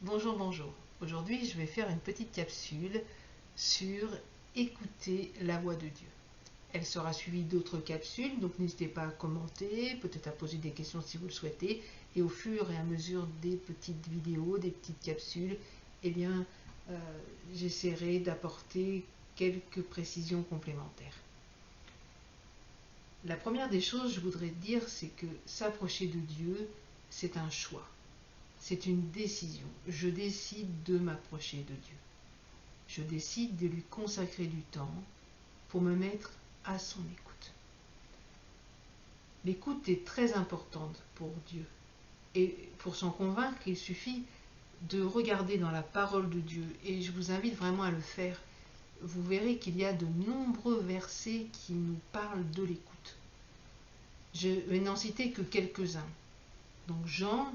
Bonjour, bonjour. Aujourd'hui, je vais faire une petite capsule sur écouter la voix de Dieu. Elle sera suivie d'autres capsules, donc n'hésitez pas à commenter, peut-être à poser des questions si vous le souhaitez. Et au fur et à mesure des petites vidéos, des petites capsules, eh bien, j'essaierai d'apporter quelques précisions complémentaires. La première des choses, je voudrais dire, c'est que s'approcher de Dieu, c'est un choix. C'est une décision. Je décide de m'approcher de Dieu. Je décide de lui consacrer du temps pour me mettre à son écoute. L'écoute est très importante pour Dieu. Et pour s'en convaincre, il suffit de regarder dans la parole de Dieu. Et je vous invite vraiment à le faire. Vous verrez qu'il y a de nombreux versets qui nous parlent de l'écoute. Je vais n'en citer que quelques-uns. Donc Jean,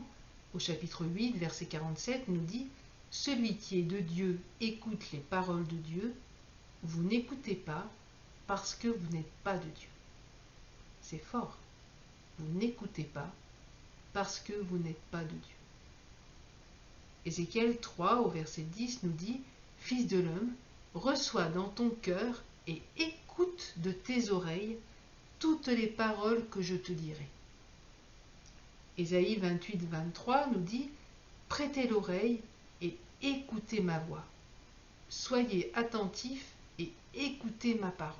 au chapitre 8, verset 47, nous dit « Celui qui est de Dieu écoute les paroles de Dieu. Vous n'écoutez pas parce que vous n'êtes pas de Dieu. » C'est fort. Vous n'écoutez pas parce que vous n'êtes pas de Dieu. Ézéchiel 3, au verset 10, nous dit « Fils de l'homme, reçois dans ton cœur et écoute de tes oreilles toutes les paroles que je te dirai. » Ésaïe 28, 23 nous dit « Prêtez l'oreille et écoutez ma voix. Soyez attentifs et écoutez ma parole. »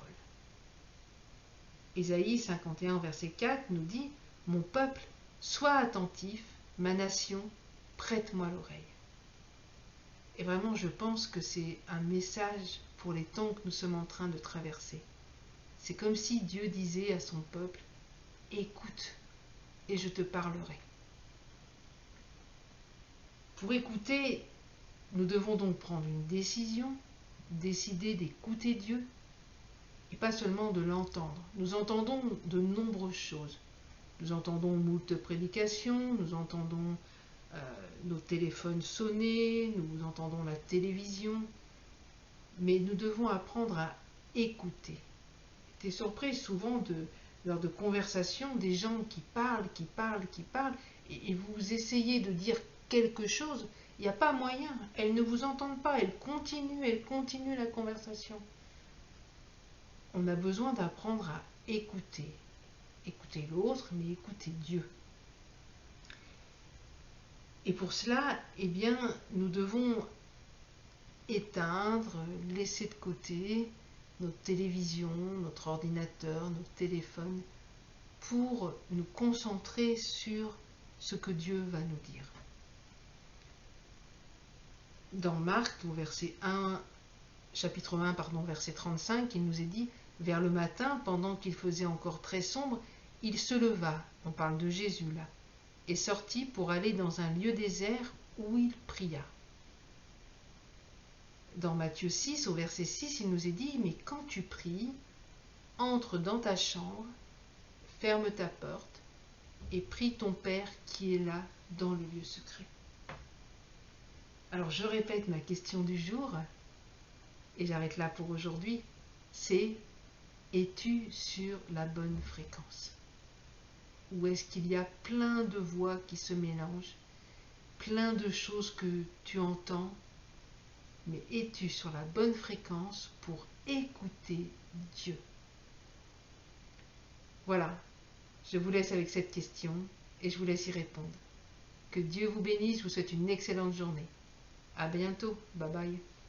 Ésaïe 51, verset 4 nous dit « Mon peuple, sois attentif, ma nation, prête-moi l'oreille. » Et vraiment, je pense que c'est un message pour les temps que nous sommes en train de traverser. C'est comme si Dieu disait à son peuple « Écoute, et je te parlerai. » Pour écouter, nous devons donc prendre une décision, décider d'écouter Dieu, et pas seulement de l'entendre. Nous entendons de nombreuses choses. Nous entendons moult prédications, nous entendons nos téléphones sonner, nous entendons la télévision, mais nous devons apprendre à écouter. J'étais surprise souvent lors de conversations, des gens qui parlent, et vous essayez de dire quelque chose, il n'y a pas moyen, elles ne vous entendent pas, elles continuent la conversation. On a besoin d'apprendre à écouter. Écouter l'autre, mais écouter Dieu. Et pour cela, eh bien, nous devons éteindre, laisser de côté notre télévision, notre ordinateur, notre téléphone, pour nous concentrer sur ce que Dieu va nous dire. Dans Marc, au chapitre 1, verset 35, il nous est dit « Vers le matin, pendant qu'il faisait encore très sombre, il se leva, on parle de Jésus là, et sortit pour aller dans un lieu désert où il pria. » Dans Matthieu 6, au verset 6, il nous est dit « Mais quand tu pries, entre dans ta chambre, ferme ta porte, et prie ton Père qui est là dans le lieu secret. » Alors je répète ma question du jour, et j'arrête là pour aujourd'hui, c'est « Es-tu sur la bonne fréquence ?» Ou est-ce qu'il y a plein de voix qui se mélangent, plein de choses que tu entends, mais es-tu sur la bonne fréquence pour écouter Dieu? Voilà, je vous laisse avec cette question et je vous laisse y répondre. Que Dieu vous bénisse, je vous souhaite une excellente journée. À bientôt, bye bye.